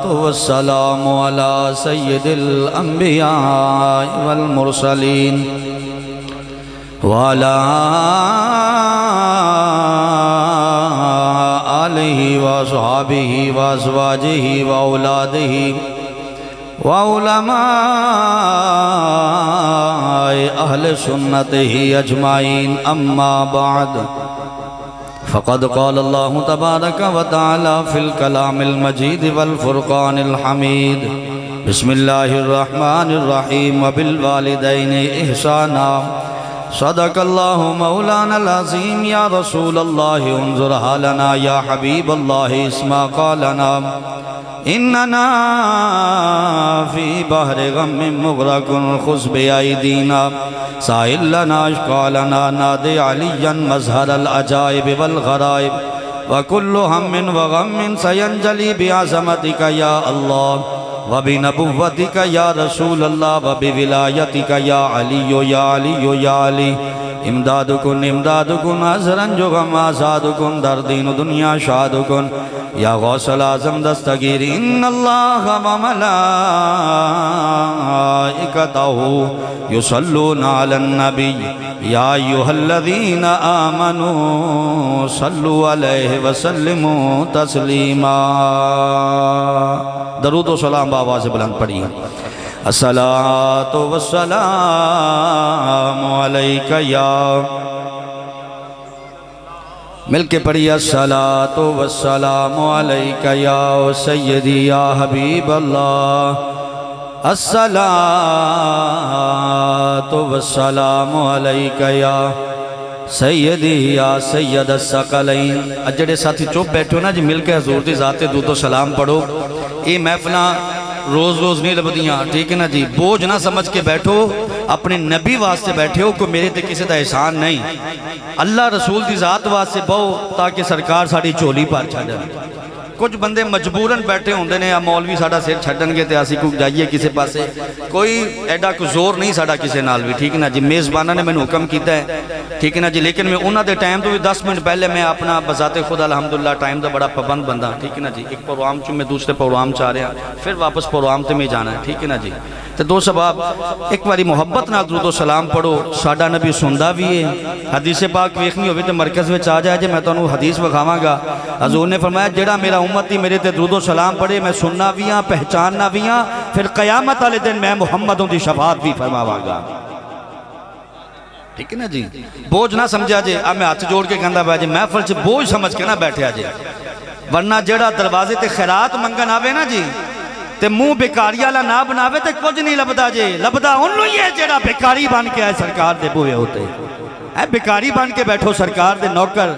والسلام على سيد الأنبياء والمرسلين وعلى آله وصحبه وأزواجه وأولاده وعلماء أهل سنته أجمعين أما بعد فقد قال الله تبارك وتعالى في الكلام المجيد والفرقان الحميد بسم الله الرحمن الرحيم وبالوالدين إحسانا صدق الله مولانا العظيم يا رسول الله انظر حالنا يا حبيب الله اسمع قالنا إننا في بحر غم مغرق خذ بأيدينا سائل لنا أشقالنا نادي عليا مظهر العجائب والغرائب وكل هم وغم سينجلي بعظمتك يا الله وبنبوتك يا رسول الله وبولايتك يا علي يا علي يا علي امدادکن عذرن جو غم آزادکن در دین و دنیا شادکن یا غوث العظم دستگیر ان اللہ و ملائکتہو یصلون علی النبی یا ایوہ الذین آمنوا صلو علیہ وسلموا تسلیما درود و سلام بآواز بلند پڑھیے الصلاة والسلام علیکہ یا مل کے پڑھیے الصلاة والسلام علیکہ یا سیدی یا حبیب اللہ الصلاة والسلام علیکہ یا سیدی یا سید الثقلین اجڑے ساتھی چوپ بیٹھو نا جی مل کے حضور دی ذات درود و سلام پڑھو یہ محفلہ روز روز نہیں لبدیاں ٹھیک ہے نا جی بوجھ نہ سمجھ کے بیٹھو اپنے نبی واسطے بیٹھے ہو کوئی میرے تے کسی دا احسان نہیں اللہ رسول دی ذات واسطے بہو تاکہ سرکار ساڑی چولی پار چھڑن کچھ بندے مجبوراً بیٹھے ہوندے نے یا مولوی ساڑا سیر چھڑن گے تے آسی کو جائیے کسے پاسے کوئی ایڈا کو زور نہیں ساڑا کسے نال بھی ٹھیک ہے نا جی میزبانہ نے میں نے حکم کیتا ہے ٹھیک ہے نا جی لیکن میں انہاں دے ٹائم تو بھی 10 منٹ پہلے میں اپنا بذات خود الحمدللہ ٹائم دا بڑا پابند بندہ ٹھیک ہے نا جی ایک پروگرام چوں میں دوسرے پروگرام چاہ رہے ہیں پھر واپس پروگرام تے میں جانا ہے ٹھیک ہے نا جی تو دو سباب ایک باری محبت نہ درود و سلام پڑھو ساڑا نبی سندہ بھی ہے حدیث پاک ویکھنی ہوئی تو مرکز میں چاہ جائے جے میں تو انہوں حدیث بکھاواں گا حضور نے فرمایا جڑا میرا امتی میرے تے درود و سلام پڑھے میں سننا بھی ہاں پہچاننا بھی ہاں پھر قیامت والے دن میں محمدوں دی شفاعت بھی فرماواں گا ٹھیک ہے نا جی بوجھ نہ سمجھا جے اب میں ہاتھ جوڑ کے کہندا بھائی محفل سے بوجھ سمجھ کے نہ بیٹھے آجے ورنہ جڑا دروازے تے خیرات منگن آوے نا جی تے منہ بیکاری والا نہ بناوے تے کچھ نہیں لبدا جے لبدا انہوں ہی ہے جڑا بیکاری بن کے آئے سرکار دے بوئے ہوتے اے بیکاری بن کے بیٹھو سرکار دے نوکر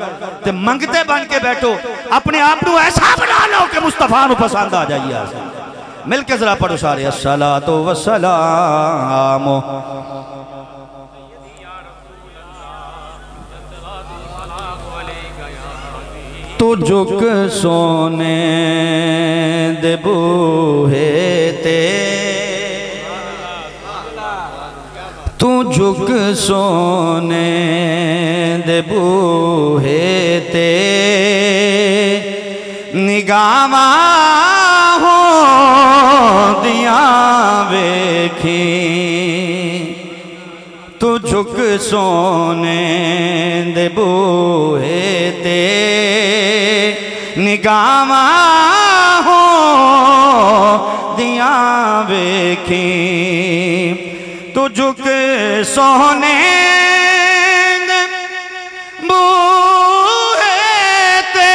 تے منگتے بن کے بیٹھو اپنے آپ نو ایسا بنا لو کہ مصطفیٰ نو پسند آ جائیے آسان مل کے ذرا پڑھو سارے الصلاة والسلام تو جھک سونے دے بوہے تے تو جھک سونے دے بوہے تے نگاہاں ہو دیاں ویکھیں تو جھک سونے دے بوہے تے نگاہاں ہو دیاں ویکھیں تو جھک سونے دے بوہے تے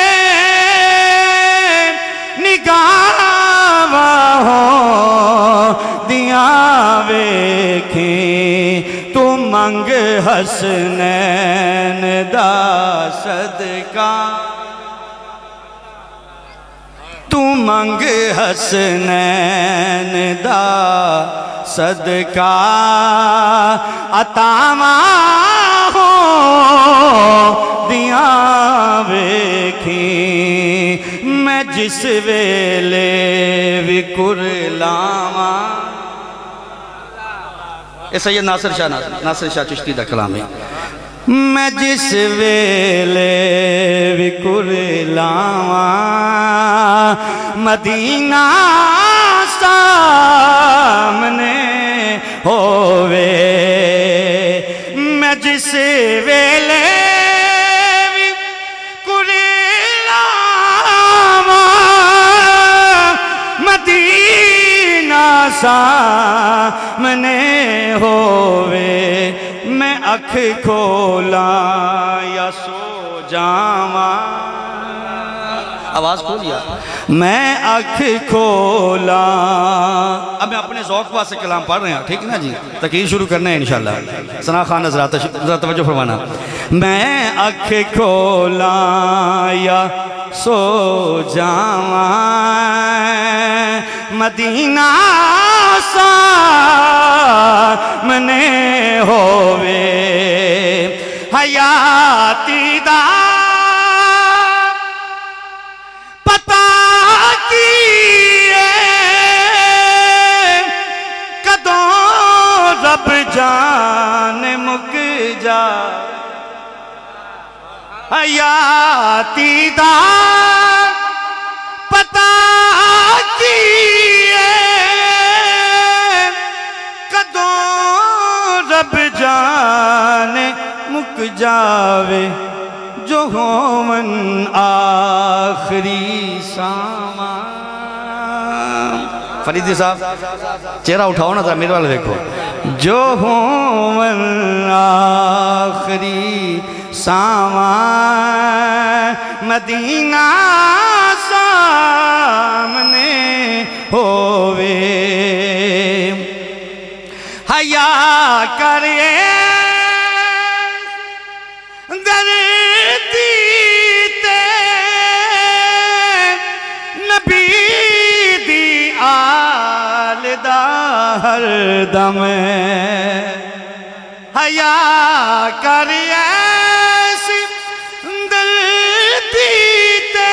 نگاہاں ہو دیاں ویکھیں تو منگ حسنین دا صدقہ تو منگ حسنین دا صدقہ عطاواں ہو دیاں ویکھیں میں جس ویلے وکر لاواں یہ سید ناصر شاہ چشتی دا کلام ہے میں جس ویلے بھی کُرلاواں مدینہ سامنے ہووے میں جس ویلے بھی کُرلاواں مدینہ سامنے ہووے میں اکھ کھولاں یا سو جاواں آواز کھولیا میں اکھ کھولاں اب میں اپنے ذوق واسطے کلام پڑھ رہے ہیں ٹھیک نا جی تقریر شروع کرنا ہے انشاءاللہ ثنا خان حضرات ذرا توجہ فرمانا میں اکھ کھولاں یا سو جاواں مدینہ سامنے ہووے حیاتی دا پتا کیے کدوں رب جان مک جا حیاتی دا پتا کیے رب جان مک جاوے جو ہومن آخری سامان فریدی صاحب چہرہ اٹھاؤ نا ذرا میرے والے دیکھو جو ہومن آخری سامان مدینہ سامنے ہووے حیا کرے دردی تے نبی دی آل دا ہر دم حیا کرے دردی تے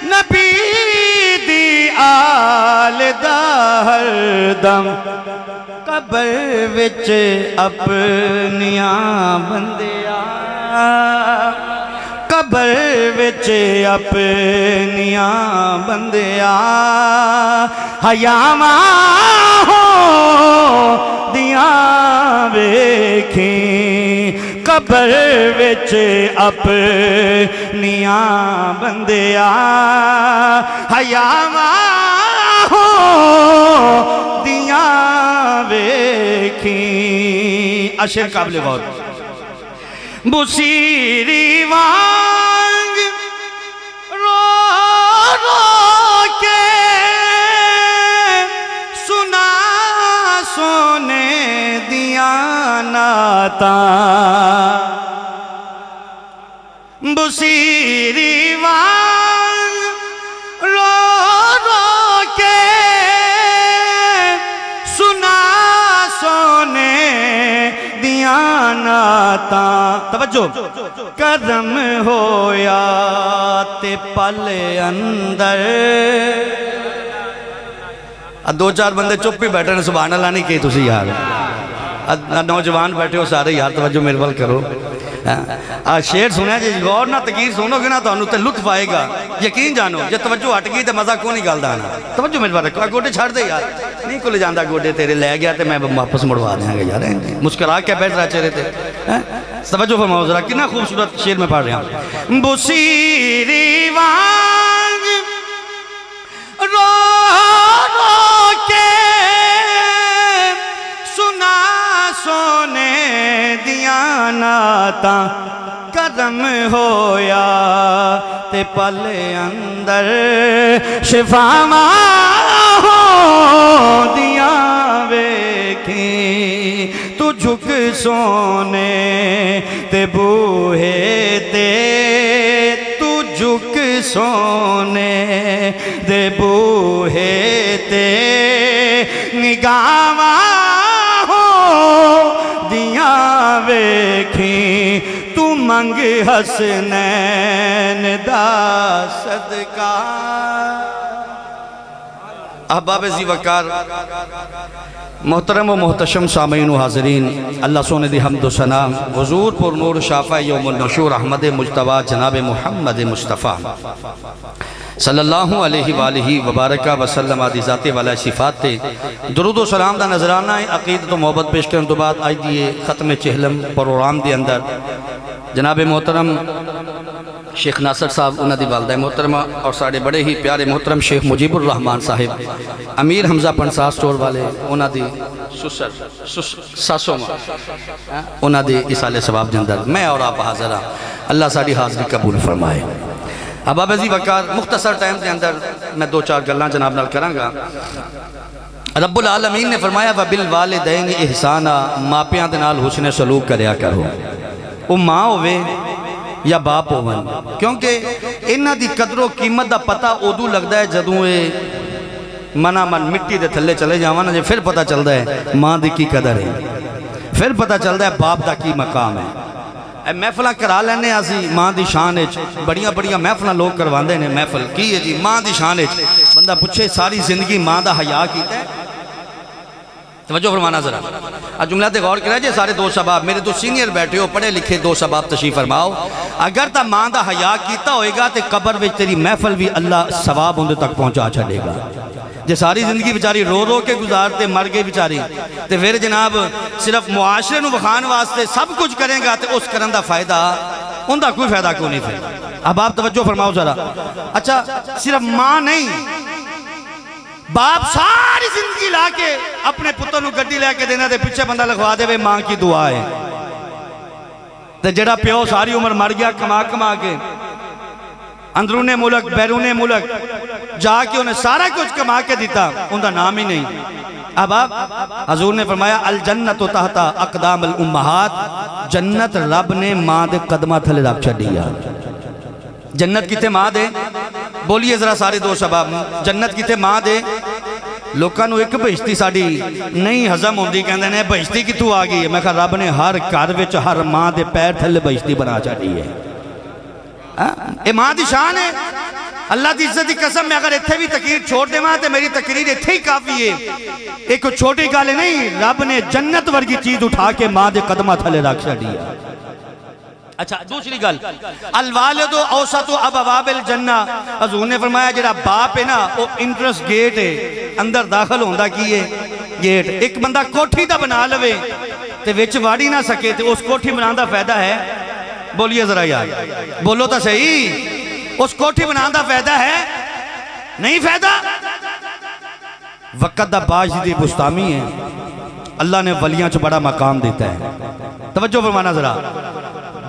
نبی دی آل دا ہر دم قبر وچ اپنیاں بندیاں قبر وچ اپنیاں بندیاں حیاواں ہو دیاں ویکھیں قبر وچ اپنیاں بندیاں حیاواں ہو دیاں ویکھیں اشعر قابل غور بصیری وانگ رو رو کے سنا سونے دیاں نعتاں بصیری وانگ رو رو کے سنا سونے دیاناتاں توجہ کرم ہویا تے پل اندر دو چار بندے چپ بھی بیٹھے ہیں سبحان اللہ نہیں کہی تسی یار نوجوان بیٹھے ہو سارے یار توجہ میرے بل کرو شعر سنیا جی غور نہ تقریر سنو گے نا تو انہوں تے لطف آئے گا یقین جانو جب توجہ ہٹ گئی تے مزہ کون نہیں گالدہ آنا توجہ میرے بل رکھو گوڑے چھاڑ دے یار نہیں کلے جاندہ گوڑے تیرے لے گیا تے میں واپس مڑوا دیں گے یار مسکرا کے بیٹھ رہا چہرے تے توجہ فرماؤ ذرا کتنا خوبصورت شعر میں پڑھ رہے ہیں بصیری وانگ رو رو کے سنا سونے دیاناتاں کرم ہویا تے پل اندر شفاواں ہو دیاں ویکھیں تو جھک سونے تے بوہے تے تو جھک سونے دے بوہے تے نگاواں ہو دیاں ویکھیں تو منگ حسنین دا صدقہ احباب زی وقار محترم و محتشم سامعین و حاضرین، اللہ سونے دی حمد و ثنا حضور پر نور شافع یوم النشور احمد مجتبی جناب محمد مصطفیٰ صلی اللہ علیہ وآلہ وبارکہ وسلم آدھی ذاتے والا صفات تے درود و سلام دا نظرانہ ہے عقیدت و محبت پیش کرنے تو بعد آئی دیئے ختم چہلم پروگرام دے اندر جناب محترم شیخ ناصر صاحب انہاں دی والدہ محترمہ اور ساڑھے بڑے ہی پیارے محترم شیخ مجیب الرحمن صاحب امیر حمزہ پنساس سٹور والے انہاں دی ساسوں انہاں دی اسال ثواب جندر میں اور آپ حاضر ہاں، اللہ ساڑھی حاضری قبول فرمائے۔ اب اب عزیز وقار مختصر ٹائم دے اندر میں دو چار گلان جناب نال کروں گا۔ رب العالمین نے فرمایا وَبِالْوَالِدَيْنِ اِحْسَانًا ماپیاں دے نال حسن سلوک کریا کرو، وہ ماں ہوئے یا باپ ہوون، کیونکہ انہاں دی قدر و قیمت دا پتہ ادو لگدا ہے جدوں اے منا من مٹی دے تھلے چلے جاوانا جے پھر پتہ چلدا ہے ماں دی کی قدر ہے، پھر پتہ چلدا ہے باپ دا کی مقام ہے۔ اے محفلہ کرا لینے آسی ماں دی شان اچ بڑیاں بڑیاں محفلہ لوگ کرواندے نے، محفل کی ہے جی ماں دی شان اچ، بندہ پوچھے ساری زندگی ماں دا حیا کیتا ہے؟ توجہ فرمانا ذرا جملہ تے غور کریں جے سارے دو شباب میرے تو سینئر بیٹھے ہو پڑھے لکھے دو شباب تشریف فرماؤ، اگر تا ماں دا حیا کیتا ہوئے گا تے قبر وچ تیری محفل بھی اللہ ثواب اندے تک پہنچا چھڑے گا۔ جے ساری زندگی بیچاری رو رو کے گزارتے مر گئے بیچاری تے پھر جناب صرف معاشرے نو بخان واسطے سب کچھ کریں گا تے اس کرن دا فائدہ اندہ کوئی فائدہ کیوں نہیں پھر۔ اب آپ توجہ فرماؤ ذرا، اچھا صرف ماں نہیں باپ ساری زندگی لا کے اپنے پتر نو گڈی لے کے دینا دے پیچھے بندہ لگوا دے وے ماں کی دعا ہے تے جڑا پیو ساری عمر مر گیا کما کما کے اندرون ملک بیرون ملک جا کے انہیں سارا کچھ کما کے دیتا ان دا نام ہی نہیں۔ اب آپ حضور نے فرمایا الجنت تحت اقدام الامہات، جنت رب نے ماں دے قدمہ تھلے رکھ چھڑیا۔ جنت کی تھے ماں دے، بولیے ذرا سارے دو شباب، جنت کی تھے ماں دے لوکانو ایک بہشتی ساڑی نہیں حضم ہوندی کہندے نے بہشتی کی تو آگئی ہے، میں کہا رب نے ہر گھر وچ ہر ماں دے پیر تھلے بہشتی بنا چھڑی ہے۔ اے ماں دی شان ہے، اللہ دی عزت دی قسم میں اگر اتھے بھی تقریر چھوڑ دے ماں تے میری تقریر اتھے ہی کافی ہے، ایک چھوٹی گالے نہیں، رب نے جنت ورگی چیز اٹھا کے ماں دے قدمہ تھلے رکھ چھڑی ہے۔ اچھا دوسری گل الوالد اوسط ابواب الجنہ، حضور نے فرمایا جڑا باپ ہے نا وہ انٹرس گیٹ ہے، اندر داخل ہوندہ کی ہے گیٹ، ایک بندہ کوٹھی دا بنا لوے تے وچ واڑی نہ سکے تے اس کوٹھی بنان دا فائدہ ہے؟ بولیے ذرا یار بولو تا صحیح، اس کوٹھی بنان دا فائدہ ہے؟ نہیں فائدہ۔ وقت دا باج دی بستامی ہے، اللہ نے ولیاں چو بڑا مقام دیتا ہے۔ توجہ فرمانا ذرا،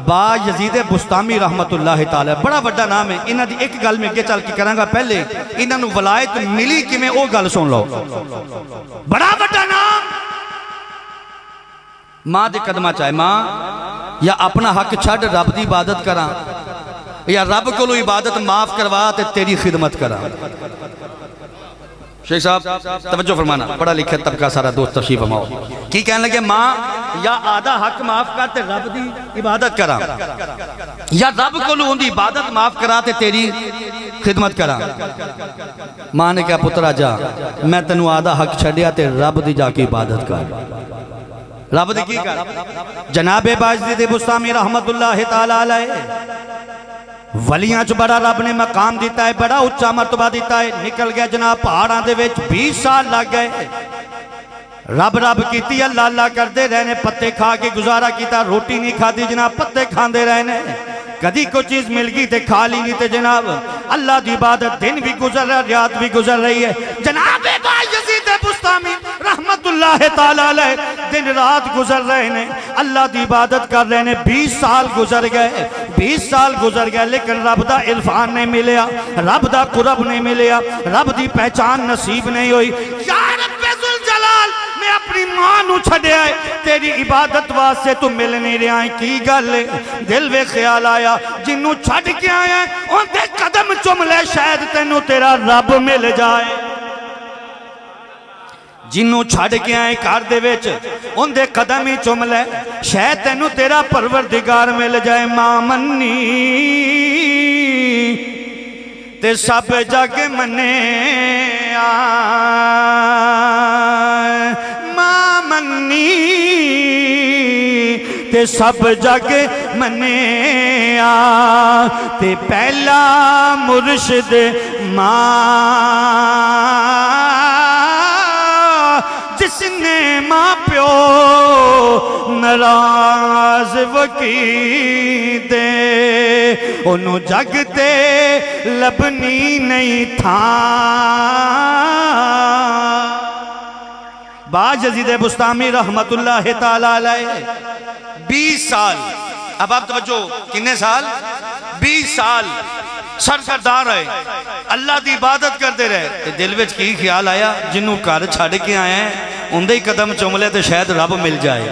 با یزید بستامی رحمت اللہ تعالی بڑا بڑا نام ہے، انہاں دی ایک گل میں کے چل کے کرانگا، پہلے انہاں نو ولایت ملی کہ میں او گل سن لو، بڑا بڑا نام ماں دے قدمہ چاہے ماں یا اپنا حق چھڑ رب دی عبادت کرا یا رب کو لو عبادت معاف کروا تے تیری خدمت کرا۔ شیخ صاحب توجہ فرمانا، بڑا لکھے طبقہ سارا دوست تشریف فرماؤ، کی کہنے لگے ماں یا آدھا حق معاف کرتے رب دی عبادت کرا یا رب کو لو اندی عبادت معاف کراتے تیری خدمت کرا۔ ماں نے کہا پترہ جا میں تنو آدھا حق چھڑیا تے رب دی جا کی عبادت کر، رب دی کی کر۔ جناب باجدید بستامی رحمت اللہ تعالیٰ علیہ ولیاں چو بڑا رب نے مقام دیتا ہے، بڑا اچھا مرتبہ دیتا ہے، نکل گیا جناب پہاڑاں دے ویچ 20 سال لگ گئے، رب رب کیتی اللہ اللہ کردے رہنے، پتے کھا کے گزارا کیتا، روٹی نہیں کھا دی جناب پتے کھاندے رہنے، کدی کو چیز مل گئی تے کھا لی نہیں تے جناب اللہ دی عبادت دن بھی گزر رہا رات بھی گزر رہی ہے۔ جناب باجدید بستامی رحمت اللہ تعالیٰ علیہ دن رات گزر رہے ہیں، اللہ دی عبادت کر رہے ہیں، 20 سال گزر گئے، 20 سال گزر گئے، لیکن رب دا عرفان نہیں ملیا، رب دا قرب نہیں ملیا، رب دی پہچان نصیب نہیں ہوئی۔ یا رب ذوالجلال میں اپنی ماں نو چھڑے آئے، تیری عبادت واسے تو مل نہیں رہے آئیں، کی گلے دل وے خیال آیا جنہوں چھڑ کے آئے ہیں ان دے قدم چملے شاید تینوں تیرا رب مل جائے، جنہوں چھڑ کے آئے کار دے ویچ ان دے قدم ہی چملے شاید تینوں تیرا پروردگار مل جائے۔ ماں منی تے سب جگ منے آئے، ماں کے سب جگ منیا تے پہلا مرشد ماں جس نے ماں پیو ناراض وکیتے انہوں جگ تے لبنی نہیں تھا باجزید بستامی رحمت اللہ تعالیٰ علیہ 20 سال اب آپ توجہ کتنے سال 20 سال سرکردار رہے اللہ دی عبادت کرتے رہے دل وچ کی خیال آیا جنہوں کار چھاڑ کے آئے ہیں اندے ہی قدم چوملے تو شاید رب مل جائے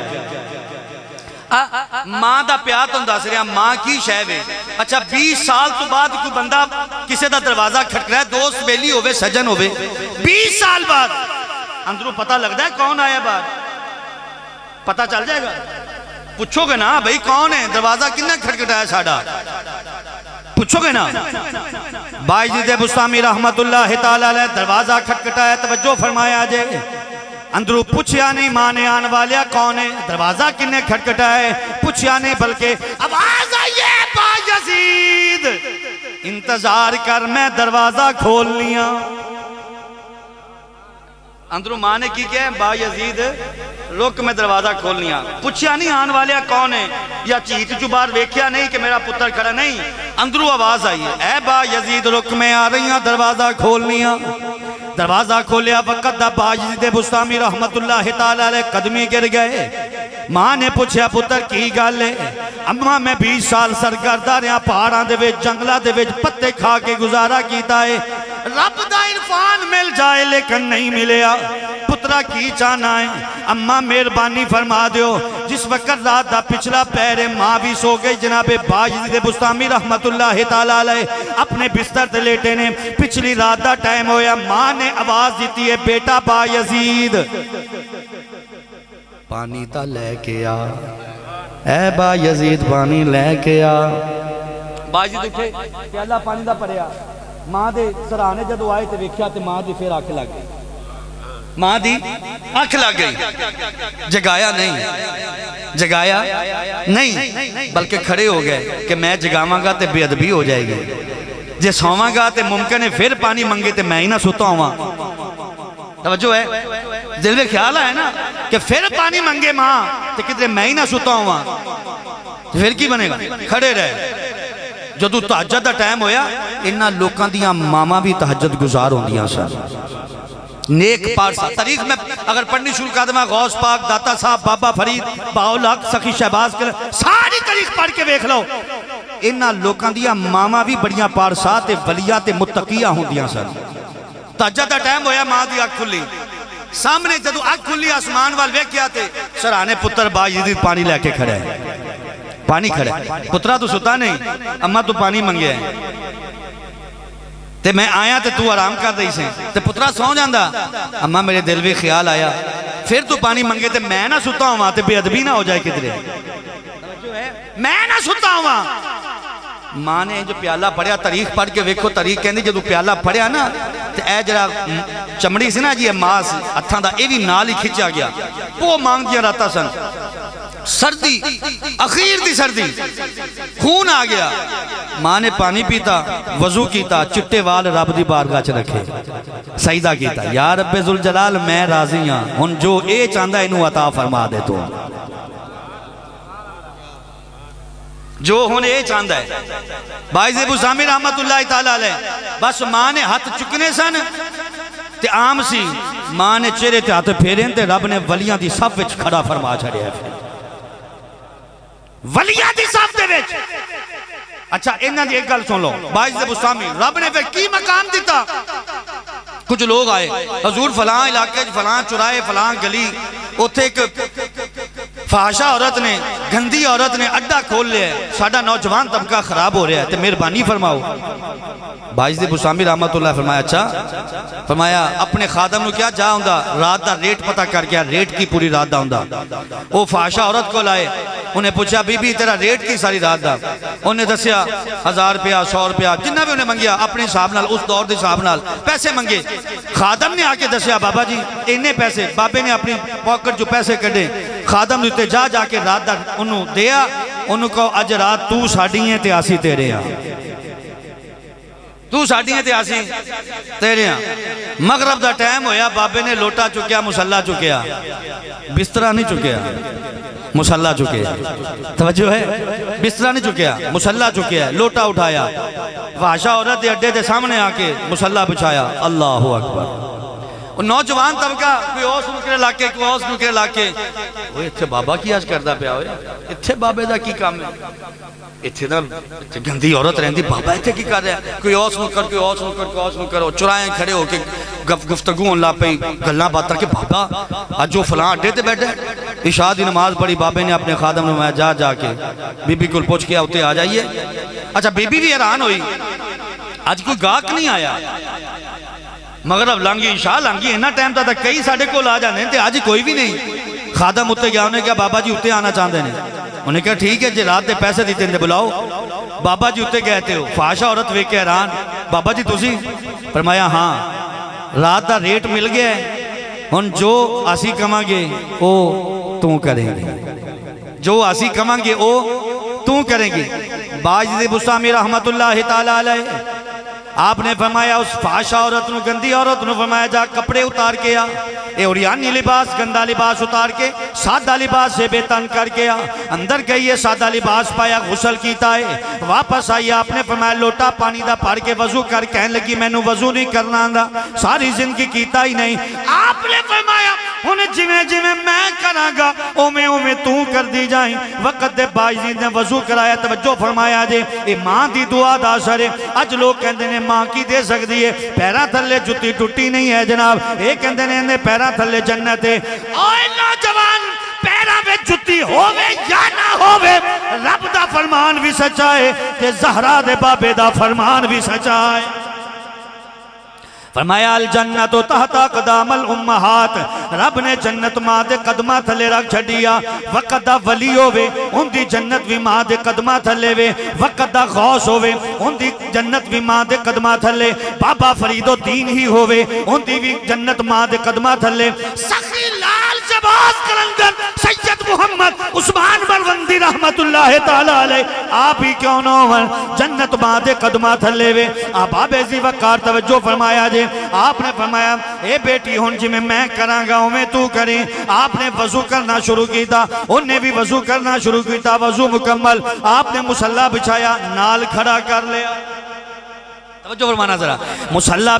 ماں دا پیات ہوں دس رہا ماں کی شاید ہے اچھا 20 سال تو بعد کوئی بندہ کسے دا دروازہ کھٹک رہا ہے دوست بیلی ہوئے سجن ہوئے 20 سال بعد اندروں پتہ لگتا ہے کون آیا بعد پتہ چل جائے گا پوچھو گے نا بھئی کون ہے دروازہ کنہ کھٹکھٹایا ساڑا پوچھو گے نا باجزید بستامی رحمت اللہ تعالیٰ علیہ دروازہ کھٹکھٹایا توجہ فرمایا جائے اندروں پوچھیا نہیں مانے آن والیا کون ہے دروازہ کنہ کھٹکھٹایا پوچھیا نہیں بلکہ آواز آئیے باجزید انتظار کر میں دروازہ کھول لیا اندروں ماں نے کی کیا ہے با یزید رک میں دروازہ کھولنیا پوچھیا نہیں آن والیا کون ہے یا چیت جو بار ویکھیا نہیں کہ میرا پتر کھڑا نہیں اندروں آواز آئی ہے اے با یزید رک میں آ رہی ہیں دروازہ کھولنیا دروازہ کھولیا وقت دا باجزید بستامی رحمت اللہ تعالیٰ علیہ قدمی گر گئے ماں نے پوچھیا پتر کی گل ہے اماں میں 20 سال سرگردہ رہا پہاڑاں دے وچ جنگلہ دے وچ پتے کھا کے گزارا کیتا ہے رب دا عرفان مل جائے لیکن نہیں ملیا پترہ کی چانا ہے اماں مہربانی فرما دیو جس وقت رات دا پچھلا پہرے ماں بھی سو گئی جناب باجزید بستامی رحمت اللہ تعالیٰ علیہ اپنے بستر تے لیٹے نے پچھلی رات دا ٹائم ہویا ماں نے آواز دیتی ہے بیٹا با یزید پانی تا لے کے آ اے با یزید پانی لے کے آ باجزید اٹھے کہ اللہ پانی دا پڑیا ماں دے سرانے جدو آئے تے ویکھیا تے ماں دی پھر آنکھ لگ گئی ماں دی آنکھ لگ گئی جگایا نہیں بلکہ کھڑے ہو گئے کہ میں جگاواں گا تے بے ادبی ہو جائے گی جے سواں گا تے ممکن ہے پھر پانی منگے تے میں ہی نہ سوتا ہوا توجہ ہے دل میں خیال ہے نا کہ پھر پانی منگے ماں تے کدھر میں ہی نہ سوتا ہوا پھر کی بنے گا کھڑے رہے جدو تہجد دا ٹائم ہویا انہا لوکاں دیاں ماما بھی تہجد گزار ہوں دیاں سر نیک پارسا تاریخ میں اگر پڑھنی شروع کر دیں غوث پاک داتا صاحب بابا فرید باول حق سخی شہباز کے ساری تاریخ پڑھ کے بیکھ لو انہا لوکاں دیاں ماما بھی بڑیاں پارسا تے ولیات متقیہ ہوں دیاں سر تہجد دا ٹائم ہویا ماں دی آنکھ کھلی سامنے جدو آنکھ کھلی آسمان وال ویکھیا تے سرانے پتر باجزید پانی لے کے کھڑے پانی کھڑے پترہ تو ستا نہیں اماں تو پانی منگے ہیں تے میں آیا تے تو آرام کر رہی سے تے پترہ سو جاندہ اماں میرے دل بھی خیال آیا پھر تو پانی منگے تے میں نہ ستا ہوں تے بے ادبی نہ ہو جائے کدھرے میں نہ ستا ہوں ماں نے جو پیالہ پڑھیا تاریخ پڑھ کے ویکھو تاریخ کہندی جدو پیالہ پڑھیا نا تے اے جرا چمڑی سے نا جی ماس اتھاں دا اے بھی نال ہی کھچا گیا وہ مانگ دیا رہتا سن سردی اخیر دی سردی خون آ گیا ماں نے پانی پیتا وضو کیتا چٹے وال رب دی بارگاہ چ رکھے سجدہ کیتا یا رب ذوالجلال میں راضی ہاں ہن جو اے چاہندا اینو عطا فرما دے تو جو ہن اے چاہندا ہے باجزید بستامی رحمت اللہ تعالی علیہ بس ماں نے ہاتھ چکنے سن تے عام سی ماں نے چہرے تے ہاتھ پھیرے تے رب نے ولیاں دی صف وچ کھڑا فرما چھڑیا ہے ولیاں دی صف دے وچ اچھا انہاں دی ایک گل سن لو باجزید بستامی رب نے پھر کی مقام دیتا کچھ لوگ آئے حضور فلاں علاقے فلاں چرائے فلاں گلی اتھے ایک فحاشہ عورت نے گندی عورت نے اڈا کھول لیا ہے ساڑھا نوجوان طبقہ خراب ہو رہا ہے تو مہربانی فرماؤ باجزید بستامی رحمت اللہ فرمایا اچھا فرمایا اپنے خادم نو کیا جا ہوندہ رات دا ریٹ پتہ کر گیا ریٹ کی پوری رات دا ہوندہ وہ فحاشہ عورت کو لائے انہیں پوچھا بی بی تیرا ریٹ کی ساری رات دا انہیں دسیا 1000 روپیہ 100 روپیہ جنہ بھی انہیں منگیا اپنے صاحب نال اس دور دے صاحب نال پیسے منگے خادم نے آکے دسیا بابا جی انہیں پیسے بابے نے اپنی پاکٹ جو پیسے کڑے خادم دیتے جا جا کے رات دا انہوں دیا انہوں کو اج رات تو ساڑی ہیں تے آسی تیرے ہاں تو ساڑی ہیں تے آسی تیرے ہاں مغرب دا ٹائم ہویا بابے نے لوٹا چکیا مسلح چکیا بسترہ نہیں چکیا مسلح چکیا توجہ ہے بسترہ نہیں چکیا مسلح چکیا لوٹا اٹھایا وحشہ عورت دے اڈے دے سامنے آکے مسلح بچھایا اللہ اکبر نوجوان طبقہ کوئی اوس نکرے لاکے کوئی اوس نکرے لاکے وہ اتھے بابا کی آج کردہ پہ آئے اتھے بابے دا کی کام ہے اتھے گندی عورت رہندی بابا اتھے کی کر رہا ہے کوئی اوس نکر کوئی اوس نکر کوئی اوس نکر چرائیں کھڑے ہو کے گفتگو اللہ پہ گلنا بات کہ بابا آج جو فلاں اڈے تے بیٹھے عشاء دی نماز پڑھی بابے نے اپنے خادم نمایا جا جا کے بی بی کل پوچھ کیا ہوتے آ جائیے اچھا بی بی بھی حیران ہوئی آج کوئی گاہک نہیں آیا مغرب لانگی عشاء لانگی اینا ٹائم تا کئی ساڑھے کو لا جانے تھے آج کوئی بھی نہیں خادم اتے گیا انہیں کہا بابا جی اتے آنا چاہتے ہیں انہیں کہا ٹھیک ہے جی رات دے پیسے دیتے ہیں بلاؤ بابا جی اتے کہتے ہو فحاشہ عورت وے کے حیران بابا جی تسی فرمایا ہاں رات دا ریٹ مل گیا ہے ان جو آسی کماں گے او تو کریں گے جو آسی کماں گے او تو کریں گے باجد بستامی رحمت اللہ تعالیٰ علیہ آپ نے فرمایا اس فحاشہ عورت نو گندی عورت نو فرمایا جا کپڑے اتار کے آ اے اوریانی لباس گندہ لباس اتار کے سادہ لباس سے بے تن کر کے آ اندر گئی ہے سادہ لباس پایا غسل کیتا ہے واپس آئی آپ نے فرمایا لوٹا پانی دا پھاڑ کے وضو کر کہنے لگی میں نو وضو نہیں کرنا دا ساری زندگی کیتا ہی نہیں آپ نے فرمایا انہیں جویں جویں میں کراں گا اومیں تو کر دی جائیں وقت دے باجید نے وضو کرایا توجہ فرمایا جے اے ماں دی دعا دا اثر ہے اج لوگ کہندے نے ماں کی دے سکتی ہے پیرا تھلے جتی ٹوٹی نہیں ہے جناب ایک کہندے نے پیرا تھلے جنت ہے اوہ نوجوان پیرا میں جتی ہووے یا نہ ہووے رب دا فرمان بھی سچا ہے کہ زہرا دے بابے دا فرمان بھی سچا ہے فرمایا الجنت تحت اقدام الامہات رب نے جنت ماں دے قدمہ تھلے رکھ چھڑیا وقت دا ولی ہووے ان دی جنت بھی ماں دے قدمہ تھلے وے وقت دا غوث ہووے ان دی جنت بھی ماں دے قدمہ تھلے بابا فرید و دین ہی ہووے ان دی بھی جنت ماں دے قدمہ تھلے سخی لال جباز کلندر سید محمد عثمان بروندی رحمت اللہ تعالیٰ علیہ آپ ہی کیوں نہ ہوں جنت ماں دے قدمہ تھلے وے آپ عزیز وقار توجہ فرمایا جے آپ نے فرمایا اے بیٹی ہون جی میں کراں گا میں تو کریں آپ نے وضو کرنا شروع کیتا انہیں بھی وضو کرنا شروع کیتا وضو مکمل آپ نے مسلح بچھایا نال کھڑا کر لیا توجہ فرمانا ذرا مسلح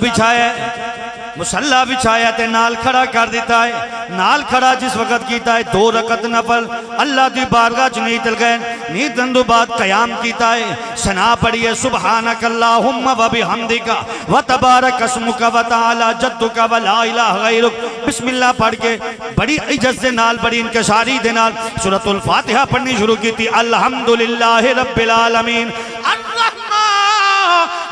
بچھایا تے نال کھڑا کر دیتا ہے نال کھڑا جس وقت کیتا ہے 2 رکعت نفل اللہ دی بارگاہ چ نہیں تل گئے نیت اندو بعد قیام کیتا ہے ثنا پڑھی ہے سبحانک اللہم و بحمدک و تبارک اسمک و تعالی جدک و لا الہ غیرک بسم اللہ پڑھ کے بڑی عجز دے نال بڑی انکشاری دے نال سورۃ الفاتحہ پڑھنی شروع کی تھی الحمدللہ رب العالمین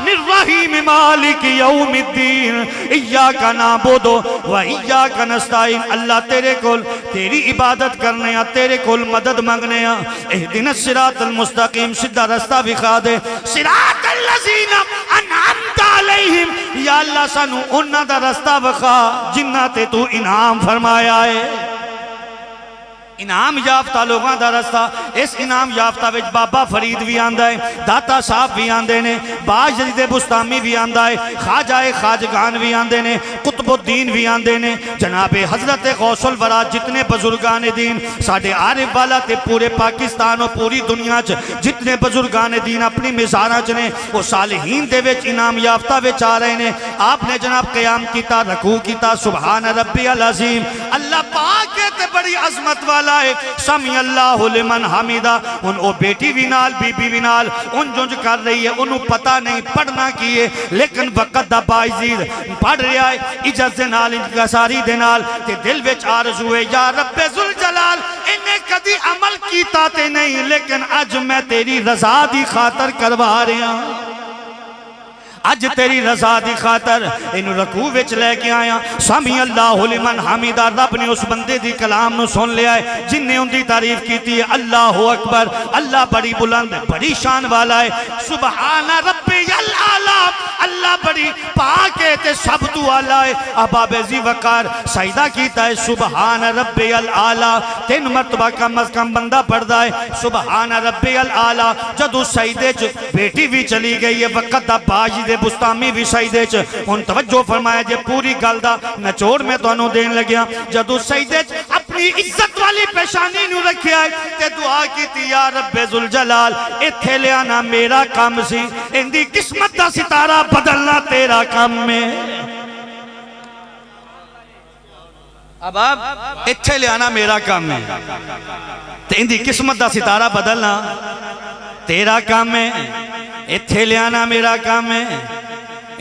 الرحیم مالک یوم الدین ایاک نعبد و ایاک نستعین اللہ تیرے کول تیری عبادت کرنے یا تیرے کول مدد مانگنے یا اہدنا الصراط المستقیم سدھا رستہ بکھا دے صراط الذین انعمت علیہم یا اللہ سانو انہاں دا رستہ بکھا جنہ تے تو انعام فرمایا ہے انعام یافتہ لوگاں دا رستہ اس انعام یافتہ وچ بابا فرید بھی آندہ ہے داتا صاحب بھی آندے نے باج جدید بستامی بھی آندہ ہے خواجہ خواجگان بھی آندے نے قطب الدین بھی آندے نے جناب حضرت غوث الورا جتنے بزرگان دین ساڑھے عارف والا تے پورے پاکستان اور پوری دنیا جتنے بزرگان دین اپنی مزارہ چنے وہ صالحین دے وچ انعام یافتہ وچ آ رہے نے آپ نے جناب قیام کیتا رکوع کیتا سبحان ربی العظیم اللہ پاک تے بڑی عظمت والا سمی اللہ لمن حمیدہ ان او بیٹی بھی نال بی بی بھی نال ان جو کر رہی ہے انہوں پتہ نہیں پڑھنا کیے لیکن وقت دا باعزید پڑھ رہا ہے اجازت نال انکساری دے نال تے دل وچ آرزو ہے یا رب ذوالجلال انہیں کدی عمل کیتا تے نہیں لیکن اج میں تیری رضا دی خاطر کروا رہا ہوں اج تیری رضا دی خاطر انہوں رکوع وچ لے کے آیا سمی اللہ لمن حمیدہ رب نے اس بندے دی کلام نو سن لیا ہے جن نے ان دی تعریف کی تھی اللہ اکبر اللہ بڑی بلند بڑی شان والا ہے سبحان ربی العالی اللہ بڑی پاک ہے تے سب تو آلہ ہے. احباب ذی وقار سجدہ کیتا ہے سبحان ربی العالی. 3 مرتبہ کم از کم بندہ پڑھدا ہے سبحان ربی العالی. جدو سجدے چ بیٹی بھی چلی گئی ہے, وقت دا باج دے بستامی بھی سجدے چ. ان توجہ فرمایا جے پوری گل دا نچوڑ میں تو انہوں دین لگیا. جدو سجدے چ اپنی عزت والی پیشانی نو رکھیا ہے تے دعا کی تھی یا رب ذوالجلال ایتھے لے آنا میرا کام سی, اندی قسمت دا ستارہ بدلنا تیرا کام میں. اب ایتھے لے آنا میرا کام ہے تے اندی قسمت دا ستارہ بدلنا تیرا کام ہے. ایتھے لے آنا میرا کام ہے,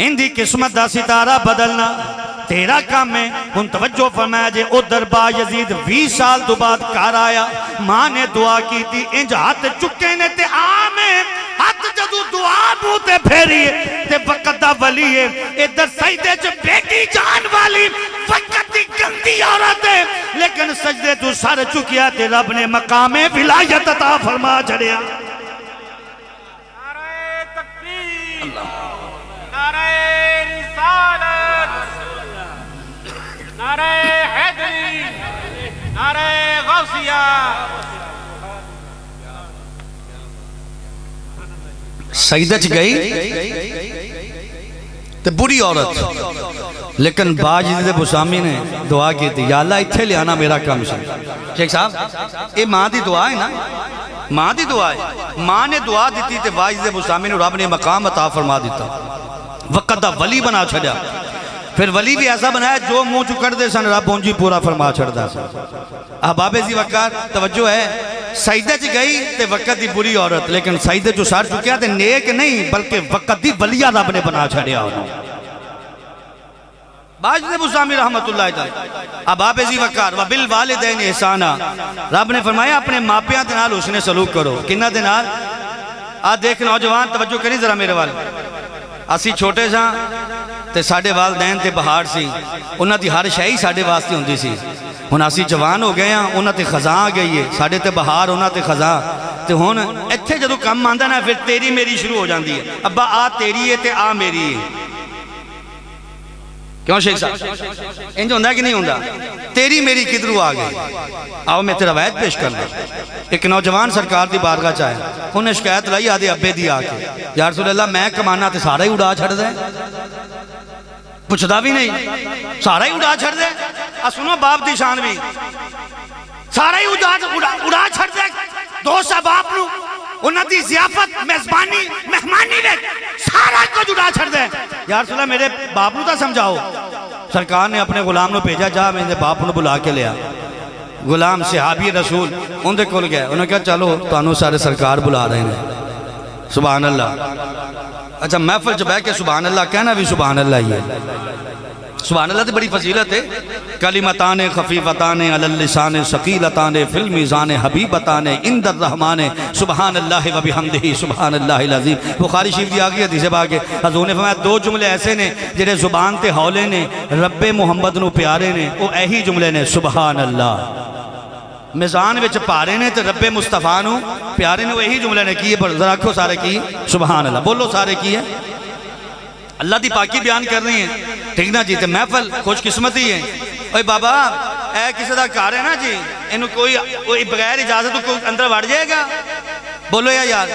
اندی قسمت دا ستارہ بدلنا تیرا کام ہے. ان توجہ فرمایا جے ادھر با یزید 20 سال دو بعد کار آیا. ماں نے دعا کی تھی انج ہاتھ چکے نے تے آمیں ہاتھ جدو دعا بوتے پھیریے تے وقت دا ولی ہے. ادھر سجدے چ بیٹی جان والی وقت دی گندی عورت ہے, لیکن سجدے تو سر چکیا تے رب نے مقام ولایت عطا فرما چھڑیا. نعرہ تکبیر, نعرہ رسالت, نعرہ حیدری, نعرہ غوثیہ. سجدہ چ گئی تے بری عورت, لیکن باج دے بسامی نے دعا کی تھی یا اللہ اتھے لے آنا میرا کام سی. شیخ صاحب یہ ماں دی دعا ہے نا, ماں دی دعا ہے. ماں نے دعا دیتی تے باج دے بسامی نے رب نے مقام عطا فرما دیتا, وقت دا ولی بنا چھڑیا. پھر ولی بھی ایسا بنایا جو منہ چکڑ دے سن رب ہونجی پورا فرما چھڑ دا سن. احباب ذی وقار توجہ ہے, سجدہ چ گئی تے وقت دی بری عورت, لیکن سجدہ جو سار چکیا تے نیک نہیں بلکہ وقت دی ولیہ رب نے بنا چھڑیا ہونا. باجد بسامی رحمت اللہ تعالی. احباب ذی وقار وبالوالدین احسانا, رب نے فرمایا اپنے ماپیاں دے نال اس نے سلوک کرو. کنہ دے نال آج دیکھ نوجوان توجہ کری ذرا میرے والے. اسی چھوٹے ساں تے ساڑھے والدین تے بہار سی, انہاں دی ہر شئی ساڑھے واسطے ہوندی سی. ہن اسی جوان ہو گئے ہیں, انہاں تے خزاں آ گئی ہے, ساڑھے تے بہار انہاں تے خزاں. تے ہن ایتھے جدو کم آندا نا پھر تیری میری شروع ہو جاندی ہے. ابا آ تیری ہے تے آ میری ہے. کیوں شیخ صاحب انج ہوندہ کہ نہیں ہوندہ؟ تیری میری کدرو آ گئی. آؤ میں تیرا وعد پیش کر لیں. ایک نوجوان سرکار دی بارگاہ چاہے, انہیں شکایت لائی آدھے ابے دی آکے, یا رسول اللہ میں کمانا تے سارا ہی اڑا چھڑ دیں, پوچھتا بھی نہیں, سارا ہی اڑا چھڑ دیں. سنو باپ دی شان بھی, سارا ہی اڑا چھڑ دیں. دوست باپ نو انہاں دی ضیافت میزبانی مہمانی لے سارا کو جڑا چھڑ دیں. یا رسول اللہ میرے باپ نو تا سمجھاؤ. سرکار نے اپنے غلام نو بھیجا, جا میرے باپ نو بلا کے لیا. غلام صحابی رسول ان دے کھل گئے, انہوں نے کہا چلو تانوں سارے سرکار بلا رہے ہیں. سبحان اللہ. اچھا محفل جب ہے کہ سبحان اللہ کہنا بھی سبحان اللہ ہی ہے. سبحان اللہ تے بڑی فضیلت ہے. کلمتان خفیفتان علی اللسان ثقیلتان فی المیزان حبیبتان عند الرحمن سبحان اللہ و بحمدہ سبحان اللہ العظیم. بخاری شریف دی آگئی حدیث باقی حضور نے فرمایا 2 جملے ایسے نے جنہیں زبان تے ہولے نے رب محمد نو پیارے نے, وہ ایہی جملے نے سبحان اللہ. میزان وچ پارے نے تے رب مصطفیٰ نو پیارے نے, وہ ایہی جملے نے کیے. پر ذرا رکھو سارے کی سبحان اللہ, بولو سارے کی ہے. اللہ دی پاکی بیان کر رہی ہیں, ٹھیک نا جی. تے محفل خوش قسمتی ہے. اوہ بابا اے کسی دا کار ہے نا جی, انہوں کوئی بغیر اجازت تو اندر وڑ جائے گا, بولو یا یار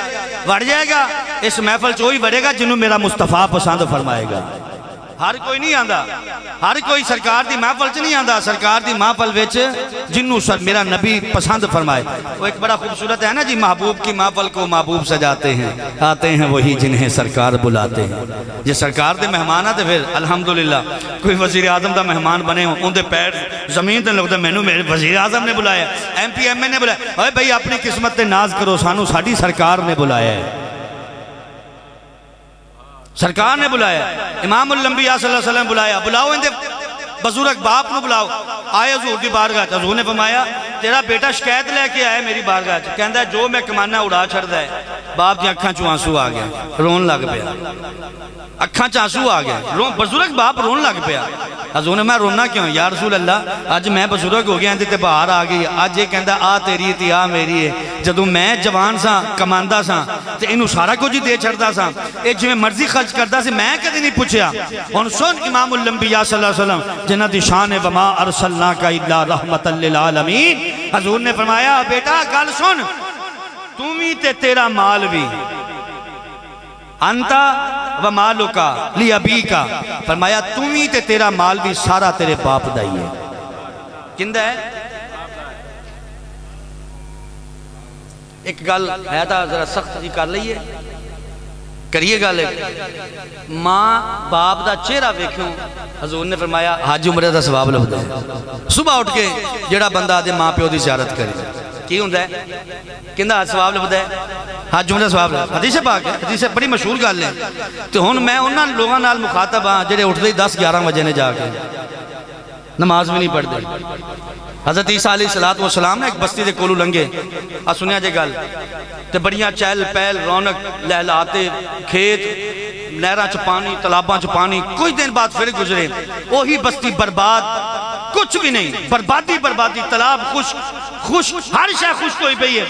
وڑ جائے گا. اس محفل چوئی بڑھے گا جنہوں میرا مصطفیٰ پسند فرمائے گا. ہر کوئی نہیں آندہ, ہر کوئی سرکار دی محفل چ نہیں آندہ. سرکار دی محفل وچ جنہوں میرا نبی پسند فرمائے. وہ ایک بڑا خوبصورت ہے نا جی, محبوب کی محفل کو محبوب سجاتے ہیں, آتے ہیں وہی جنہیں سرکار بلاتے ہیں. یہ سرکار دے مہمان آتے پھر الحمدللہ. کوئی وزیر اعظم دا مہمان بنے ہوں, ان دے پیر زمین تے لگتا میں نو میرے وزیر اعظم نے بلایا, ایم پی ایم اے نے بلایا. اوہ بھئی اپنی قسمت تے ناز کرو, سانو ساڑھی سرکار نے بلایا ہے, سرکار نے بلایا. امام الانبیاء صلی اللہ علیہ وسلم بلایا. بلاؤ اندے بزرگ باپ نو بلاؤ. آئے حضور دی بارگاہ. حضور نے فرمایا تیرا بیٹا شکایت لے کے آئے میری بارگاہ. کہندہ ہے جو میں کمانا اڑا چھڑ دا ہے. باپ دی اکھاں چوں آنسو آ گیا, رون لگ پیا. اکھاں چوں آنسو آ گیا, بزرگ باپ رون لگ پیا. حضور نے میں رونا کیوں؟ یا رسول اللہ آج میں بزرگ ہو گیا, اندے تے باہر آ گئی. آج یہ کہندہ آ تیری تی آ میری ہے. جدوں میں جوان سا کماندہ سا تے انہوں سارا کچھ ہی دے چھڑتا سا اے جو میں مرضی خرچ کرتا سے میں کدی نہیں پوچھیا ان سن امام الانبیاء صلی اللہ علیہ وسلم جنہ دی شان وما ارسلناک الا رحمت للعالمین حضور نے فرمایا بیٹا گل سن تمہیں تے تیرا مال بھی انتا و مالو کا لی ابی کا فرمایا تمہیں تے تیرا مال بھی سارا تیرے باپ دائی ہے کندہ ہے ایک گل ہے تا ذرا سخت جی کر لئیے کریے گل ماں باپ دا چہرہ ویکھوں حضور نے فرمایا حج عمرہ دا ثواب لو دے صبح اٹھ کے جڑا بندہ دے ماں پیو دی زیارت کرے کی ہوں دے کندہ ثواب لو دے حج عمرہ ثواب لو حدیث پاک ہے حدیث بڑی مشہور گل ہے تو ہن میں انہاں لوگاں نال مخاطب ہاں جڑے اٹھ دے 10-11 بجے نے جا کے نماز بھی نہیں پڑھ دے حضرت عیسیٰ علیہ السلام نے ایک بستی دے کولو لنگے سنیا جے گل تے بڑیاں چہل پہل رونق لہلاتے کھیت نہراں چ پانی تالاباں چ پانی کچھ دن بعد پھر گزرے وہی بستی برباد کچھ بھی نہیں بربادی تالاب خوش ہر شے خوش کوئی پئی ہے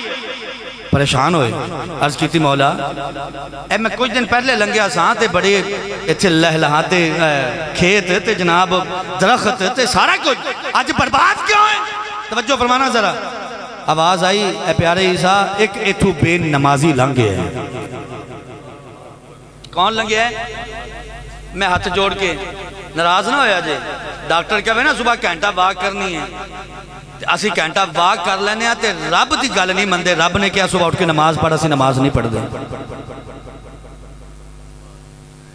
پریشان ہوئے عرض کی تھی مولا اے میں کچھ دن پہلے لنگیا ساں تے بڑے اتھے لہلاتے کھیت تے جناب درخت تے سارا کچھ آج برباد کیوں ہے توجہ فرمانا ذرا آواز آئی اے پیارے عیسیٰ ایک ایتھو بے نمازی لنگے ہیں کون لنگے ہے میں ہاتھ جوڑ کے ناراض نہ ہویا جے ڈاکٹر کہوے نا صبح گھنٹہ واک کرنی ہے اسی گھنٹہ واک کر لینے آتے رب دی گل نہیں مندے رب نے کیا صبح اٹھ کے نماز پڑھا سی نماز نہیں پڑھ دے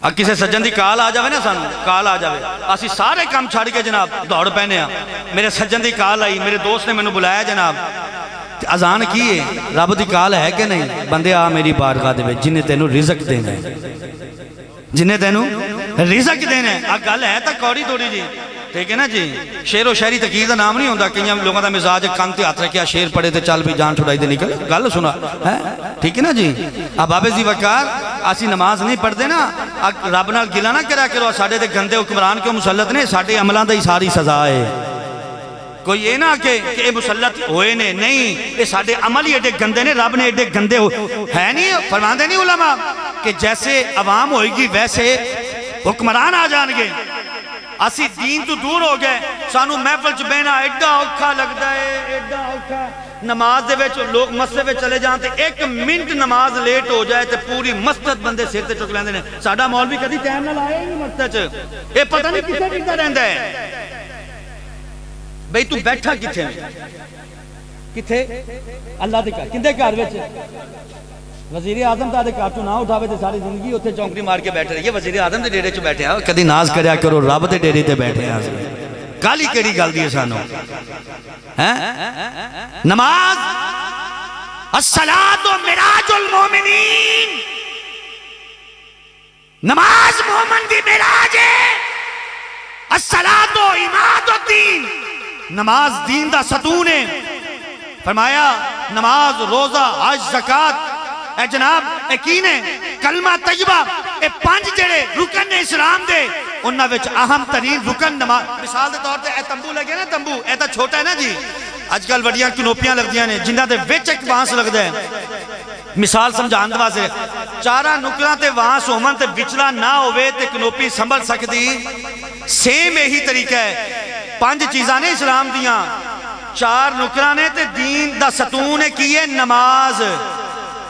اب کسے سجن دی کال آ جاوے نا سانو کال آ جاوے اسی سارے کام چھاڑ کے جناب دوڑ پہنے ہیں میرے سجن دی کال آئی میرے دوست نے میں نے بلایا جناب اذان کیے رب دی کال ہے کہ نہیں بندے آ میری بارگاہ دے جنہیں تینوں رزق دینے جنہیں تینوں رزق دینے آ گل ہے تا کوڑی توڑی جی ٹھیک ہے نا جی شیر و شہری تقیر دا نام نہیں ہوندہ کہ یہ لوگوں دا مزاج کانتے ہاتھ رکھیا شیر پڑے تے چل بھی جان چھڑائی دے نکل گل سنا ٹھیک ہے نا جی اب بابے زی وقار آسی نماز نہیں پڑھ دے نا رب نال گلا نہ کرا کرو ساڑھے دے گندے حکمران کیوں مسلط نے ساڑھے عملان دا ہی ساری سزا ہے کوئی یہ نہ کہ اے مسلط ہوئے نے نہیں اے ساڑھے عمل ہی ایڈے گندے نے رب نے ایڈے گندے ہے نہیں فرمان دے نہیں علماء کہ جیسے عوام ہوئے گی ویسے حکمران آ جان گے اسی دین تو دور ہو گئے سانو محفل چ بہنا ایڈا اوکھا لگتا ہے ایڈا اوکھا نماز دے وچ لوگ مسجد وچ چلے جان تے ایک منٹ نماز لیٹ ہو جائے تے پوری مسجد بندے سر تے چک لیندے نے ساڈا مولوی کدی ٹائم نہ لائے ہی نہیں مسجد چ اے پتہ نہیں کتھے ٹکدا رہندا ہے بھئی تو بیٹھا کتھے اللہ دے گھر کندے گھر وچ وزیر اعظم دا دے کارٹو نہ اٹھاوے تے ساری زندگی اوتھے چونکڑی مار کے بیٹھے رہیے وزیر اعظم دے ڈیرے چ بیٹھے ہیں کدی ناز کریا کرو رب دے ڈیرے تے بیٹھے ہیں کالی کیڑی گل دی سانو نماز الصلاۃ معراج المومنین نماز مومن دی معراج ہے الصلاۃ عماد الدین نماز دین دا ستون ہے فرمایا نماز روزہ حج زکات اے جناب اے کینے کلمہ طیبہ اے 5 جڑے رکن اسلام دے انہاں وچ اہم ترین رکن نماز مثال دے طور تے اے تمبو لگے نا تمبو اے تا چھوٹا ہے نا جی اج کل وڈیاں کنوپیاں لگدیاں نے جنہاں دے وچ ایک وانس لگدا ہے مثال سمجھان دے واسطے چارا نکلاں تے وانس ہومن تے وچلا نہ ہوے تے کنوپی سنبھل سکدی سیم یہی طریقہ ہے 5 چیزاں نے اسلام دیاں 4 نکلاں نے تے دین دا ستون ہے کیے نماز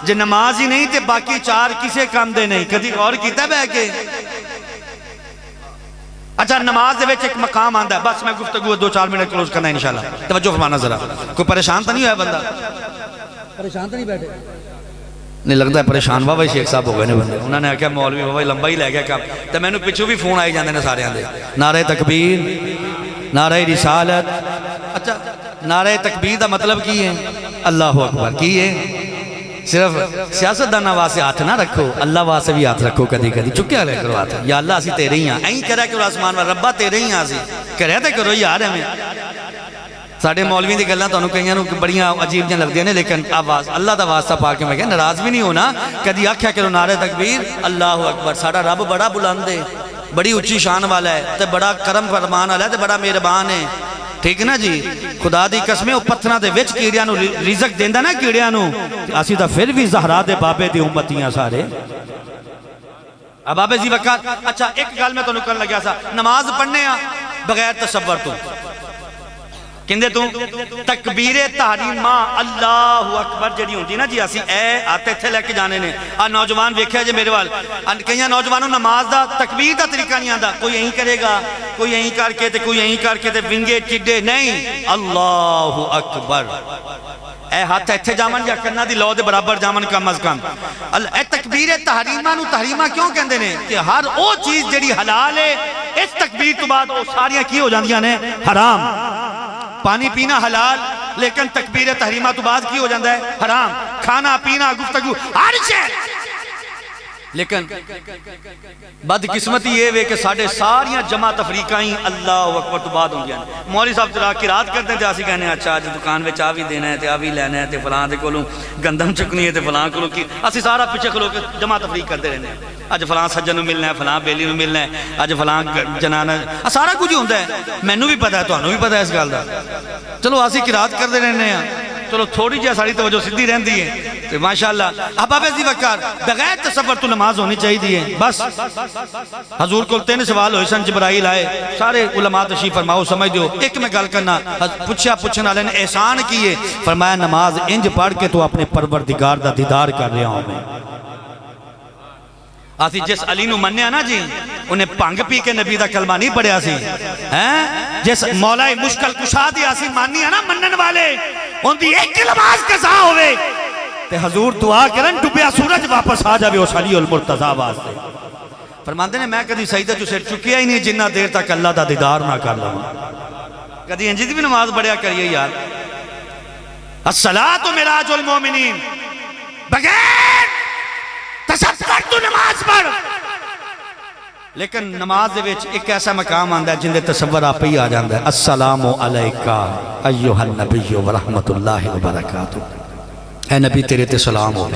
جے نماز ہی نہیں تے باقی 4 کسے کام دے نہیں کدی غور کیتا بے کے اچھا نماز دے وچ ایک مقام آندا ہے بس میں گفتگو 2-4 منٹ کلوز کرنا ہے انشاءاللہ توجہ فرمانا ذرا کوئی پریشان تو نہیں ہوا ہے بندہ پریشان تو نہیں بیٹھے نہیں لگتا ہے پریشان ہوا بھائی شیخ صاحب ہو گئے نے بندے انہوں نے کہا مولوی ہوا لمبا ہی لے گیا کام تو میں نے پچھو بھی فون آئی جاندے نے سارے آندے نعرہ تکبیر نعرہ رسالت اچھا نعرہ تکبیر دا مطلب کی ہے اللہ اکبر کی ہے صرف سیاست دانا واسے ہاتھ نہ رکھو اللہ واسے بھی ہاتھ رکھو کدی کدی چکیا رہ کرو ہاتھ یا اللہ اسی تیرے ہی ہیں این کرے کرو آسمان میں ربا تیرے ہی ہیں اسی کرے تے کرو یار ہمیں ساڑھے مولوی دی گلنا تو انہوں کہیں بڑیاں عجیب جن لگ دیا نے لیکن آواز اللہ دا واسطہ پاکے میں کہا ناراض بھی نہیں ہونا کدی آکھیا کرو نعرہ تکبیر اللہ اکبر ساڑھا رب بڑا بلند ہے بڑی اچھی شان والا ہے تے بڑا کرم فرمان والا ہے تے بڑا مہربان ہے ٹھیک ہے نا جی خدا دی قسمیں او پتھراں دے وچ کیڑیاں نو رزق دیندا نا کیڑیاں نو اسی تا پھر بھی زہرا دے بابے دی امتیاں سارے اب بابے زی وقت اچھا ایک گل میں تو نکل لگیا سا نماز پڑھنے ہاں بغیر تصور تو کہندے تو تکبیر تحریمہ اللہ اکبر جڑی ہوندی نا جی اسی اے آتے تھے لے کے جانے نے نوجوان ویکھیا جے میرے وال کئیاں نوجوانوں نماز دا تکبیر دا طریقہ نہیں آندا کوئی یہیں کرے گا کوئی یہیں کر کے تے کوئی یہیں کر کے تے ونگے چڈے نہیں اللہ اکبر اے ہاتھ ایتھے جامن یا کرنا دی لو دے برابر جامن کم از کم اے تکبیر تحریمہ نو تحریمہ کیوں کہندے نے کہ ہر او چیز جڑی حلال ہے اس تکبیر تو بعد او ساریاں کی ہو جاندیاں نے حرام پانی پینا حلال لیکن تکبیر تحریمہ تو بعد کی ہو جاندہ ہے حرام کھانا پینا گفتگو ہر شے لیکن بد قسمتی یہ وے کہ ساڑھے ساریاں جمع تفریقائیں اللہ اکبر تو بعد ہوں گیا مولی صاحب ترا کی رات کرتے ہیں جاسی کہنے اچھا آج دکان میں چاوی دینا ہے چاوی لینا ہے تے فلان دے کولوں گندم چکنی ہے تے فلان کولوں کی اسی سارا پیچھے کھلو کے جمع تفریق کرتے رہنے ہیں آج فلان سجن ملنا ہے فلان بیلی ملنا ہے آج فلان جنانا ہے سارا کچھ ہی ہوندہ ہے میں نو بھی پتا ہے تو انو بھی پتا ہے اس گال دا چلو آسی کی رات کرتے رہنے ہیں چلو تھوڑی جا ساری توجہ صدی رہن دی ہے تو ماشاءاللہ احباب عزیز وقار بغیر تصور تو نماز ہونی چاہی دی ہے بس حضور کو تین سوال ہوئے سن جبرائیل آئے سارے علماء تشریف فرماؤ سمجھ دیو ایک میں گل کرنا پوچھنا لین احسان کیے فرمایا نماز انج پڑھ کے تو اپنے پروردگار دا دیدار کر رہا ہوں میں آسی جس علی نو مننے آنا جی انہیں پانگ پی کے نبی دا کلمہ نہیں پڑھے آسی جس مولا مشکل کشا دی آسی ماننی آنا منن والے ان دی ایک نماز قضا ہوئے تے حضور دعا کرن ڈوبیا سورج واپس آ جاوے اس علی المرتضی واسطے فرماندے نے میں کدی سجدہ جو سر چکیا ہی نہیں جنہ دیر تک اللہ دا دیدار نہ کر لوں کدی انجی دی بھی نماز بڑھیا کریے یار الصلاۃ معراج المومنین بغیر تصور تو نماز پڑھ لیکن نماز دے وچ ایک ایسا مقام آندا ہے جن دے تصور آپ ہی آ جاندا ہے السلام علیکہ ایھا النبی ورحمت اللہ وبرکاتہ اے نبی تیرے تے سلام ہو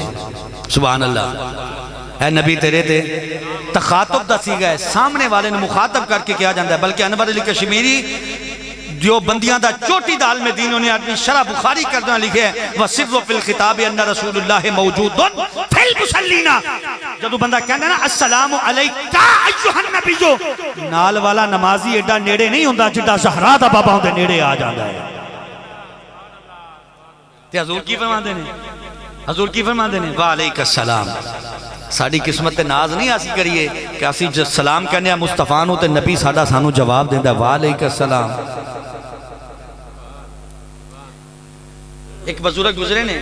سبحان اللہ اے نبی تیرے تے تخاطب دا سیگا ہے سامنے والے نے مخاطب کر کے کیا جاندا ہے بلکہ انور علی کشمیری جو بندیاں دا چوٹی دال میں دینوں نے آدمی شرح بخاری کردنا لکھے ہے وَصِرُّ فِي الْخِطَابِ أَنَّ رَسُولُ اللَّهِ مَوْجُودٌ فِي الْمُسَلِّينَ جدو بندہ کہنا نا السلام علیکہ ایھا النبی نال والا نمازی ایڈا نیڑے نہیں ہوندہ جڈا زہرا دا بابا ہوندے نیڑے آ جاندہ ہے تے حضور کی فرمان دینے حضور کی فرمان دینے وعلیکہ السلام ساڑی قسمت ناز نہیں آسی کریے کہ آسی سلام کرنے مصطفیٰ نو تے نبی ساڑا سانو جواب دیندہ وعلیکہ السلام ایک بزرگ گزرے نے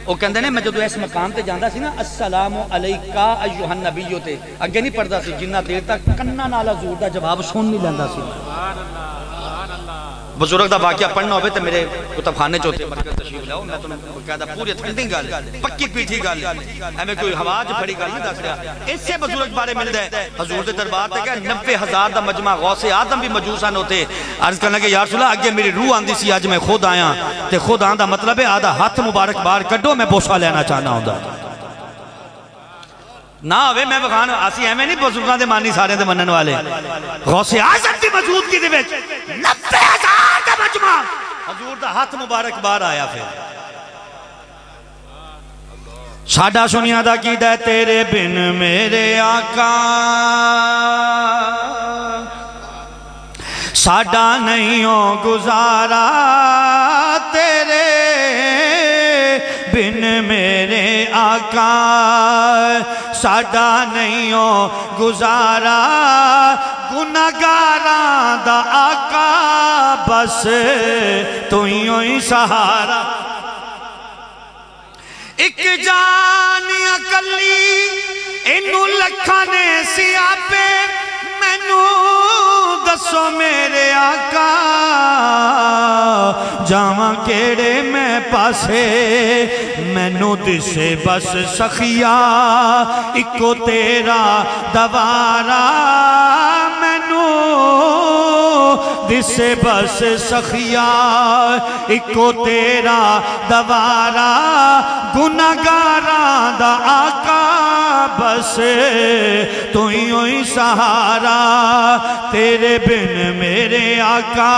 وہ کہندے نے میں جدو اس مقام تے جاندہ سی نا السلام علیکہ ایھا النبی تے اگے نہیں پڑھدا سی جنہ دیر تک کنہ نالا زور دا جواب سن نہیں لیندہ سی بزرگ دا واقعہ پڑھنا ہوئے تے میرے کتب خانے چوتے مرکز تشریف لاؤ میں تو کہہ دا پوری ٹھنڈی گل پکی پیٹھی گل ہمیں کوئی ہواج پھڑی گل نہیں دس رہا اس سے بزرگ بارے مل دے حضور دے دربار تے کہ 90,000 دا مجمع غوث آدم بھی موجوسن ہوتے عرض کرنا کہ یا رسول اللہ اگے میری روح آندی سی آج میں خود آیا تے خود آندہ مطلب ہے آدھا ہاتھ مبارک بار کڈو میں بوسہ لینا چاہنا ہوں نہ ہوئے میں بخان آسی ہمیں نہیں بزرگان دے مانی سارے دے منن والے غوث آزم دی موجود کی دے ویچ 90,000 دا مجمع حضور دا ہاتھ مبارک بار آیا پھر ساڑھا سنیا دا کی دے تیرے بن میرے آقا ساڑھا نہیں ہو گزارا تیرے بن میرے آقا ساڑھا نہیں ہو گزارا گناہگاراں دا آقا بس تو ہی سہارا ایک جانی اکلی انہوں لکھانے سیاپے مینوں دسو میرے آقا جاواں کیڑے میں پاسے مینوں دسے بس سخیا اکو تیرا دوارا مینوں دسے بس سخیا اکو تیرا دوارا گناہگاراں دا آقا بس تو ہی سہارا تیرے بن میرے آقا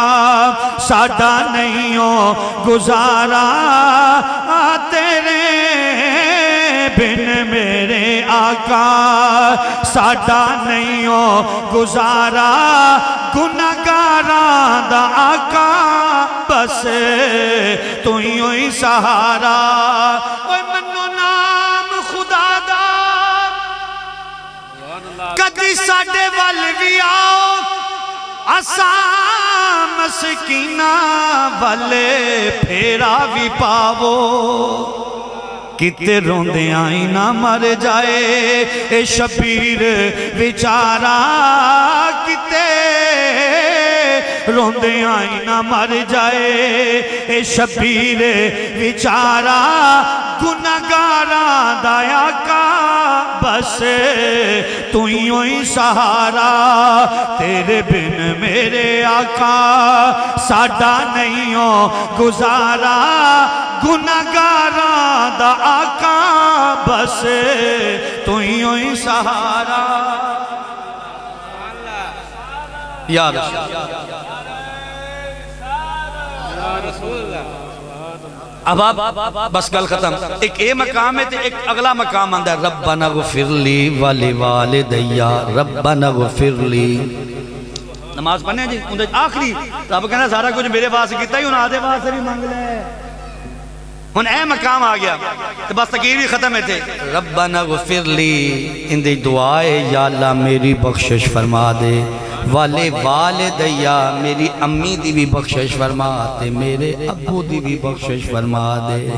ساڈا نہیں ہو گزارا تیرے بن میرے آقا ساڈا نہیں ہو گزارا گناہگاراں دا آقا بس تو ہی سہارا اوے منو نام خدا دا کدی ساڈے ول بھی آؤ اساں مسکیناں والے پھیرا بھی پاو کتے روندے آئی نہ مر جائے اے شبیر بیچارہ کتے روندے آئی نہ مر جائے اے شبیر بیچارہ گناہگاراں دا آقا بس تو ہی سہارا تیرے بن میرے آقا ساڈا نہیں ہو گزارا گناہگاراں دا آقا بس تو ہی سہارا یا رسول اللہ اب آپ بس گل ختم ایک اے مقام ہے ایک اگلا مقام آندہ ہے ربنا غفر لی ولی والدیا ربنا غفر لی نماز پڑھنے ہیں جی آخری رب کہنا سارا کچھ میرے پاس کیتا ہی ان آدھے پاس سے بھی مانگ لے ان اے مقام آگیا تو بس تقریر بھی ختم ہے تھے ربنا غفر لی ان دی دعائے یا اللہ میری بخشش فرما دے والے والدیا میری امی دی بھی بخشش فرما دے میرے ابو دی بھی بخشش فرما دے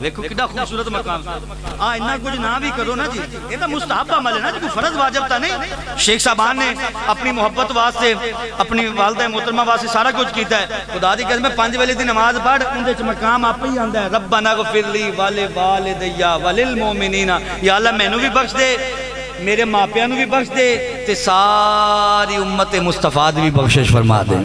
ویکھو کدھا خوبصورت مقام انہا کچھ نہ بھی کرو نا جی یہ تو مستحب عمل ہے نا جی کوئی فرض واجب تا نہیں شیخ صاحبان نے اپنی محبت واسطے اپنی والدہ محترمہ واسطے سارا کچھ کیتا ہے خدا دی قسم 5 ویلے دی نماز پڑھ اندے چ مقام آپ ہی آندا ہے ربنا غفر لی والدیا وللمؤمنین یا اللہ مینوں بھی بخش دے میرے ماپیاں بھی بخش دے تے ساری امت مصطفیٰ بھی بخشش فرما دے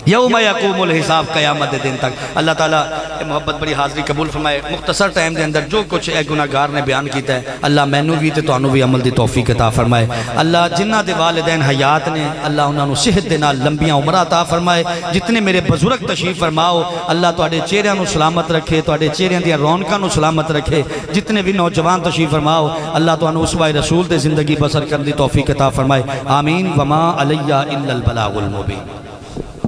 یوم یقوم الحساب قیامت دن تک اللہ تعالیٰ محبت بڑی حاضری قبول فرمائے مختصر ٹائم دے اندر جو کچھ اے گناہگار نے بیان کیتا ہے اللہ مینوں بھی تے تانوں بھی عمل دی توفیق عطا فرمائے اللہ جنہ دے والدین حیات نے اللہ انہاں نوں صحت دے نال لمبیاں عمرہ عطا فرمائے جتنے میرے بزرگ تشریف فرماؤ اللہ تواڈے چہریاں نوں سلامت رکھے تواڈے چہریاں دی رونقاں نوں سلامت رکھے جتنے بھی نوجوان تشریف فرماؤ اللہ تانوں اسوہ رسول دے زندگی بسر کرنے دی توفیق عطا فرمائے آمین وما علیہ الا البلاغ المبین